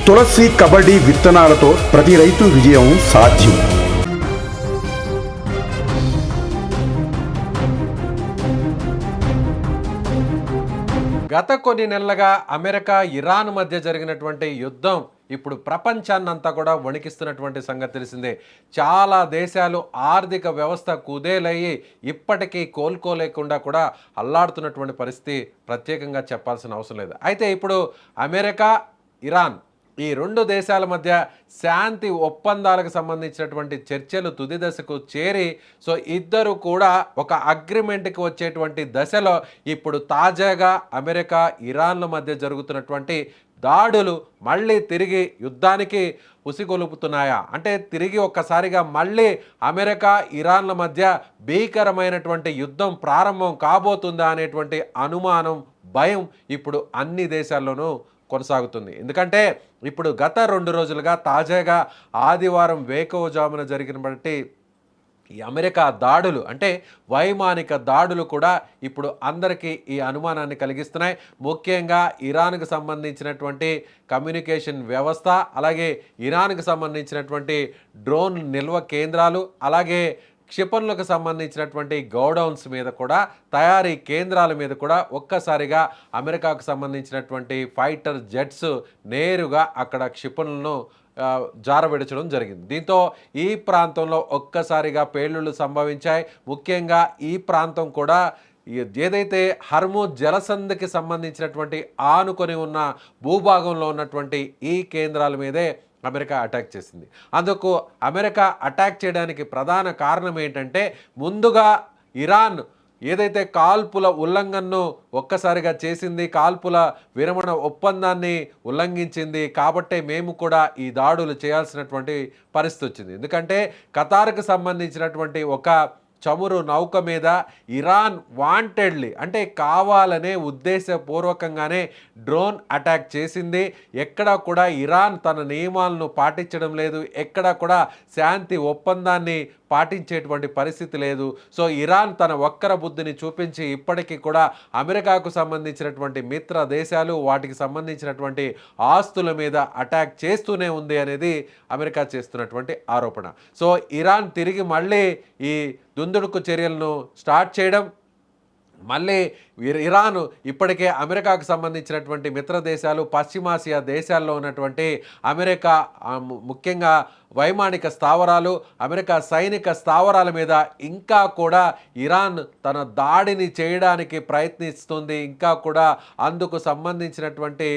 తులసి కబడ్డీ విత్తనాలతో ప్రతి రైతు విజయం సాధ్యం. గత కొన్ని నెలలుగా అమెరికా ఇరాన్ మధ్య జరిగినటువంటి యుద్ధం ఇప్పుడు ప్రపంచాన్నంతా కూడా వణికిస్తున్నటువంటి సంగతి తెలిసిందే. చాలా దేశాలు ఆర్థిక వ్యవస్థ కుదేలయ్యి ఇప్పటికీ కోలుకోలేకుండా కూడా అల్లాడుతున్నటువంటి పరిస్థితి ప్రత్యేకంగా చెప్పాల్సిన అవసరం లేదు. అయితే ఇప్పుడు అమెరికా, ఇరాన్ ఈ రెండు దేశాల మధ్య శాంతి ఒప్పందాలకు సంబంధించినటువంటి చర్చలు తుది దశకు చేరి ఇద్దరు కూడా ఒక అగ్రిమెంట్కి వచ్చేటువంటి దశలో ఇప్పుడు తాజాగా అమెరికా, ఇరాన్ల మధ్య జరుగుతున్నటువంటి దాడులు మళ్ళీ తిరిగి యుద్ధానికి ఉసిగొలుపుతున్నాయా అంటే తిరిగి ఒక్కసారిగా మళ్ళీ అమెరికా, ఇరాన్ల మధ్య భీకరమైనటువంటి యుద్ధం ప్రారంభం కాబోతుందా అనేటువంటి అనుమానం, భయం ఇప్పుడు అన్ని దేశాల్లోనూ కొనసాగుతుంది. ఎందుకంటే ఇప్పుడు గత 2 రోజులుగా తాజాగా ఆదివారం వేకువజామున జరిగినటువంటి ఈ అమెరికా దాడులు అంటే వైమానిక దాడులు కూడా ఇప్పుడు అందరికీ ఈ అనుమానాన్ని కలిగిస్తున్నాయి. ముఖ్యంగా ఇరాన్కు సంబంధించినటువంటి కమ్యూనికేషన్ వ్యవస్థ, అలాగే ఇరాన్కు సంబంధించినటువంటి డ్రోన్ నిల్వ కేంద్రాలు, అలాగే క్షిపణులకు సంబంధించినటువంటి గోడౌన్స్ మీద కూడా, తయారీ కేంద్రాల మీద కూడా ఒక్కసారిగా అమెరికాకు సంబంధించినటువంటి ఫైటర్ జెట్స్ నేరుగా అక్కడ క్షిపణులను జారవిడచడం జరిగింది. దీంతో ఈ ప్రాంతంలో ఒక్కసారిగా పేలుళ్లు సంభవించాయి. ముఖ్యంగా ఈ ప్రాంతం కూడా ఏదైతే హర్ముజ్ జలసంధికి సంబంధించినటువంటి ఆనుకొని ఉన్న భూభాగంలో ఉన్నటువంటి ఈ కేంద్రాల మీదే అమెరికా అటాక్ చేసింది. అందుకు అమెరికా అటాక్ చేయడానికి ప్రధాన కారణం ఏంటంటే ముందుగా ఇరాన్ ఏదైతే కాల్పుల ఉల్లంఘనను ఒక్కసారిగా చేసింది, కాల్పుల విరమణ ఒప్పందాన్ని ఉల్లంఘించింది, కాబట్టే మేము కూడా ఈ దాడులు చేయాల్సినటువంటి పరిస్థితి వచ్చింది. ఎందుకంటే ఖతార్కు సంబంధించినటువంటి ఒక చమురు నౌక మీద ఇరాన్ వాంటెడ్లీ అంటే కావాలనే ఉద్దేశపూర్వకంగానే డ్రోన్ అటాక్ చేసింది. ఎక్కడా కూడా ఇరాన్ తన నియమాలను పాటించడం లేదు, ఎక్కడా కూడా శాంతి ఒప్పందాన్ని పాటించేటువంటి పరిస్థితి లేదు. ఇరాన్ తన వక్ర బుద్ధిని చూపించి ఇప్పటికీ కూడా అమెరికాకు సంబంధించినటువంటి మిత్ర దేశాలు, వాటికి సంబంధించినటువంటి ఆస్తుల మీద అటాక్ చేస్తూనే ఉంది అనేది అమెరికా చేస్తున్నటువంటి ఆరోపణ. ఇరాన్ తిరిగి మళ్ళీ ఈ దుందుడుకు చర్యలను స్టార్ట్ చేయడం, మళ్ళీ ఇరాన్ ఇప్పటికే అమెరికాకు సంబంధించినటువంటి మిత్ర దేశాలు, పశ్చిమాసియా దేశాల్లో ఉన్నటువంటి అమెరికా ముఖ్యంగా వైమానిక స్థావరాలు, అమెరికా సైనిక స్థావరాల మీద ఇంకా కూడా ఇరాన్ తన దాడిని చేయడానికి ప్రయత్నిస్తుంది. ఇంకా కూడా అందుకు సంబంధించినటువంటి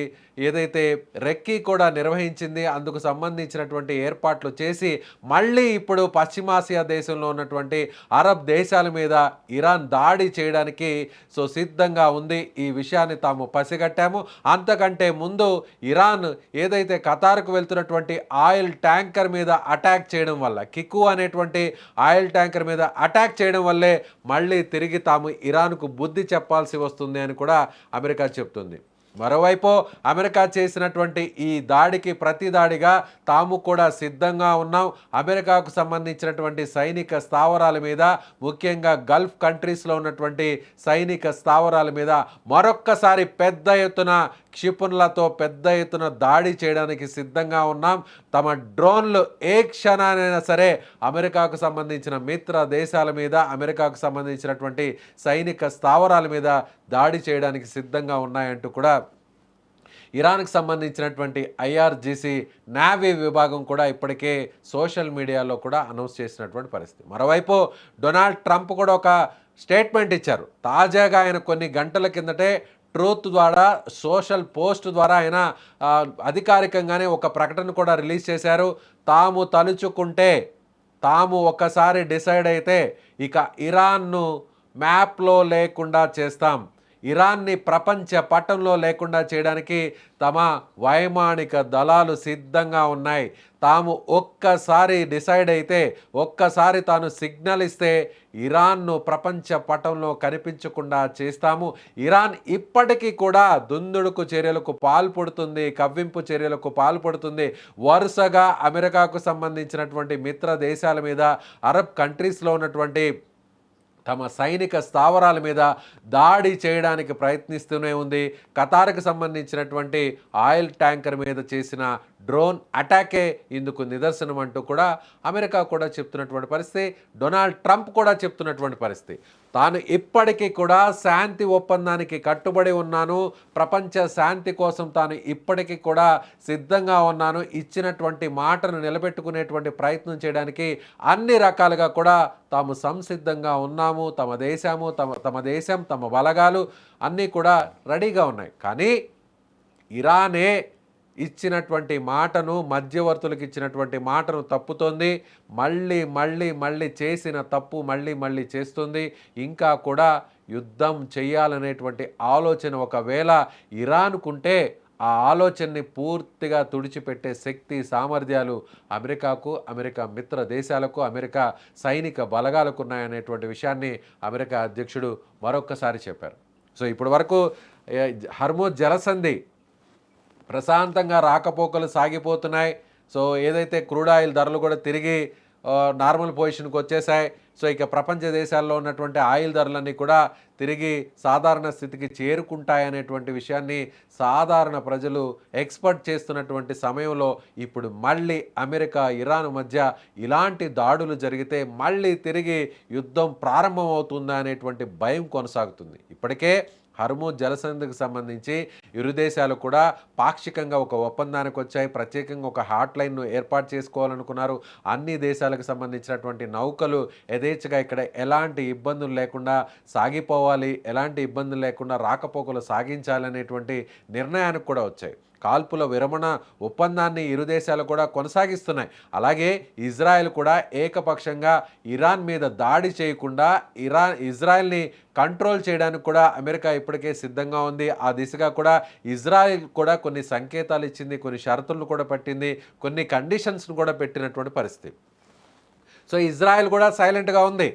ఏదైతే రెక్కీ కూడా నిర్వహించింది, అందుకు సంబంధించినటువంటి ఏర్పాట్లు చేసి మళ్ళీ ఇప్పుడు పశ్చిమాసియా దేశంలో ఉన్నటువంటి అరబ్ దేశాల మీద ఇరాన్ దాడి చేయడానికి సిద్ధంగా ఉంది. ఈ విషయాన్ని తాము పసిగట్టాము. అంతకంటే ముందు ఇరాన్ ఏదైతే ఖతార్కు వెళ్తున్నటువంటి ఆయిల్ ట్యాంకర్ మీద అటాక్ చేయడం వల్ల, కికు అనేటువంటి ఆయిల్ ట్యాంకర్ మీద అటాక్ చేయడం వల్లే మళ్ళీ తిరిగి తాము ఇరాన్కు బుద్ధి చెప్పాల్సి వస్తుంది అని కూడా అమెరికా చెప్తుంది. మరోవైపు అమెరికా చేసినటువంటి ఈ దాడికి ప్రతి దాడిగా తాము కూడా సిద్ధంగా ఉన్నాం. అమెరికాకు సంబంధించినటువంటి సైనిక స్థావరాల మీద, ముఖ్యంగా గల్ఫ్ కంట్రీస్లో ఉన్నటువంటి సైనిక స్థావరాల మీద మరొక్కసారి పెద్ద ఎత్తున క్షిపణులతో పెద్ద ఎత్తున దాడి చేయడానికి సిద్ధంగా ఉన్నాం. తమ డ్రోన్లు ఏ క్షణానైనా సరే అమెరికాకు సంబంధించిన మిత్ర దేశాల మీద, అమెరికాకు సంబంధించినటువంటి సైనిక స్థావరాల మీద దాడి చేయడానికి సిద్ధంగా ఉన్నాయంటూ కూడా ఇరాన్కి సంబంధించినటువంటి ఐఆర్జీసీ నేవీ విభాగం కూడా ఇప్పటికే సోషల్ మీడియాలో కూడా అనౌన్స్ చేసినటువంటి పరిస్థితి. మరోవైపు డొనాల్డ్ ట్రంప్ కూడా ఒక స్టేట్మెంట్ ఇచ్చారు. తాజాగా ఆయన కొన్ని గంటల కిందటే ట్రూత్ ద్వారా, సోషల్ పోస్ట్ ద్వారా ఆయన అధికారికంగానే ఒక ప్రకటన కూడా రిలీజ్ చేశారు. తాము తలుచుకుంటే, తాము ఒక్కసారి డిసైడ్ అయితే ఇక ఇరాన్ను మ్యాప్లో లేకుండా చేస్తాం, ఇరాన్ని ప్రపంచ పటంలో లేకుండా చేయడానికి తమ వైమానిక దళాలు సిద్ధంగా ఉన్నాయి. తాము ఒక్కసారి డిసైడ్ అయితే, ఒక్కసారి తాను సిగ్నల్ ఇస్తే ఇరాన్ను ప్రపంచ పటంలో కనిపించకుండా చేస్తాము. ఇరాన్ ఇప్పటికీ కూడా దుందుడుకు చర్యలకు పాల్పడుతుంది, కవ్వింపు చర్యలకు పాల్పడుతుంది. వరుసగా అమెరికాకు సంబంధించినటువంటి మిత్ర దేశాల మీద, అరబ్ కంట్రీస్లో ఉన్నటువంటి తమ సైనిక స్థావరాల మీద దాడి చేయడానికి ప్రయత్నిస్తూనే ఉంది. ఖతార్కు సంబంధించినటువంటి ఆయిల్ ట్యాంకర్ మీద చేసిన డ్రోన్ అటాకే ఇందుకు నిదర్శనం అంటూ కూడా అమెరికా కూడా చెప్తున్నటువంటి పరిస్థితి, డొనాల్డ్ ట్రంప్ కూడా చెప్తున్నటువంటి పరిస్థితి. తాను ఇప్పటికీ కూడా శాంతి ఒప్పందానికి కట్టుబడి ఉన్నాను, ప్రపంచ శాంతి కోసం తాను ఇప్పటికీ కూడా సిద్ధంగా ఉన్నాను, ఇచ్చినటువంటి మాటను నిలబెట్టుకునేటువంటి ప్రయత్నం చేయడానికి అన్ని రకాలుగా కూడా తాము సంసిద్ధంగా ఉన్నాము, తమ దేశం తమ బలగాలు అన్నీ కూడా రెడీగా ఉన్నాయి. కానీ ఇరానే ఇచ్చినటువంటి మాటను, మధ్యవర్తులకు ఇచ్చినటువంటి మాటను తప్పుతోంది. మళ్ళీ చేసిన తప్పు మళ్ళీ చేస్తుంది. ఇంకా కూడా యుద్ధం చేయాలనేటువంటి ఆలోచన ఒకవేళ ఇరాన్కుంటే ఆ ఆలోచనని పూర్తిగా తుడిచిపెట్టే శక్తి, సామర్థ్యాలు అమెరికాకు, అమెరికా మిత్ర దేశాలకు, అమెరికా సైనిక బలగాలకు ఉన్నాయనేటువంటి విషయాన్ని అమెరికా అధ్యక్షుడు మరొక్కసారి చెప్పారు. సో ఇప్పటి వరకు హర్మోజ్ జలసంధి ప్రశాంతంగా రాకపోకలు సాగిపోతున్నాయి. సో ఏదైతే క్రూడ్ ఆయిల్ ధరలు కూడా తిరిగి నార్మల్ పొజిషన్కి వచ్చేసాయి. సో ఇక ప్రపంచ దేశాల్లో ఉన్నటువంటి ఆయిల్ ధరలన్నీ కూడా తిరిగి సాధారణ స్థితికి చేరుకుంటాయనేటువంటి విషయాన్ని సాధారణ ప్రజలు ఎక్స్పెక్ట్ చేస్తున్నటువంటి సమయంలో ఇప్పుడు మళ్ళీ అమెరికా ఇరాన్ మధ్య ఇలాంటి దాడులు జరిగితే మళ్ళీ తిరిగి యుద్ధం ప్రారంభమవుతుందా అనేటువంటి భయం కొనసాగుతుంది. ఇప్పటికే హర్మూజ్ జలసంధికి సంబంధించి ఇరు దేశాలు కూడా పాక్షికంగా ఒక ఒప్పందానికి వచ్చాయి. ప్రత్యేకంగా ఒక హాట్ లైన్ను ఏర్పాటు చేసుకోవాలనుకున్నారు. అన్ని దేశాలకు సంబంధించినటువంటి నౌకలు యథేచ్ఛగా ఇక్కడ ఎలాంటి ఇబ్బందులు లేకుండా సాగిపోవాలి, ఎలాంటి ఇబ్బందులు లేకుండా రాకపోకలు సాగించాలనేటువంటి నిర్ణయానికి కూడా వచ్చాయి. కాల్పుల విరమణ ఒప్పందాన్ని ఇరు దేశాలు కూడా కొనసాగిస్తున్నాయి. అలాగే ఇజ్రాయెల్ కూడా ఏకపక్షంగా ఇరాన్ మీద దాడి చేయకుండా ఇజ్రాయెల్ని కంట్రోల్ చేయడానికి కూడా అమెరికా ఇప్పటికే సిద్ధంగా ఉంది. ఆ దిశగా కూడా ఇజ్రాయెల్ కూడా కొన్ని సంకేతాలు ఇచ్చింది, కొన్ని షరతులను కూడా పెట్టింది, కొన్ని కండిషన్స్ను కూడా పెట్టినటువంటి పరిస్థితి. సో ఇజ్రాయెల్ కూడా సైలెంట్గా ఉంది.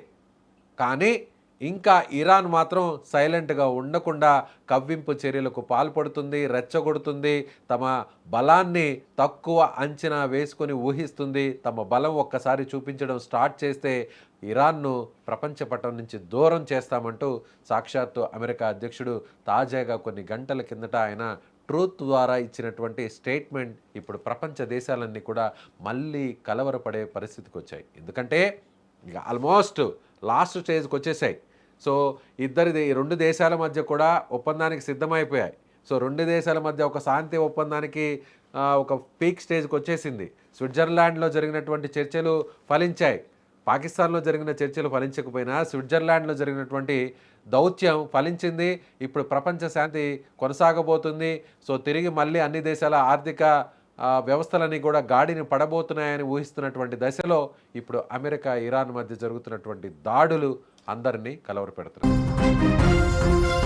కానీ ఇంకా ఇరాన్ మాత్రం సైలెంట్గా ఉండకుండా కవ్వింపు చర్యలకు పాల్పడుతుంది, రెచ్చగొడుతుంది, తమ బలాన్ని తక్కువ అంచనా వేసుకొని ఊహిస్తుంది. తమ బలం ఒక్కసారి చూపించడం స్టార్ట్ చేస్తే ఇరాన్ను ప్రపంచ పటం నుంచి దూరం చేస్తామంటూ సాక్షాత్తు అమెరికా అధ్యక్షుడు తాజాగా కొన్ని గంటల కిందట ఆయన ట్రూత్ ద్వారా ఇచ్చినటువంటి స్టేట్మెంట్ ఇప్పుడు ప్రపంచ దేశాలన్నీ కూడా మళ్ళీ కలవరపడే పరిస్థితికి వచ్చాయి. ఎందుకంటే ఇక ఆల్మోస్ట్ లాస్ట్ స్టేజ్కి వచ్చేసాయి. సో రెండు దేశాల మధ్య కూడా ఒప్పందానికి సిద్ధమైపోయాయి. సో రెండు దేశాల మధ్య ఒక శాంతి ఒప్పందానికి ఒక పీక్ స్టేజ్కి వచ్చేసింది. స్విట్జర్లాండ్లో జరిగినటువంటి చర్చలు ఫలించాయి. పాకిస్తాన్లో జరిగిన చర్చలు ఫలించకపోయినా స్విట్జర్లాండ్లో జరిగినటువంటి దౌత్యం ఫలించింది. ఇప్పుడు ప్రపంచ శాంతి కొనసాగబోతుంది. సో తిరిగి మళ్ళీ అన్ని దేశాల ఆర్థిక వ్యవస్థలన్నీ కూడా గాడిని పడబోతున్నాయని ఊహిస్తున్నటువంటి దశలో ఇప్పుడు అమెరికా ఇరాన్ మధ్య జరుగుతున్నటువంటి దాడులు అందరినీ కలవరపెడుతున్నాయి.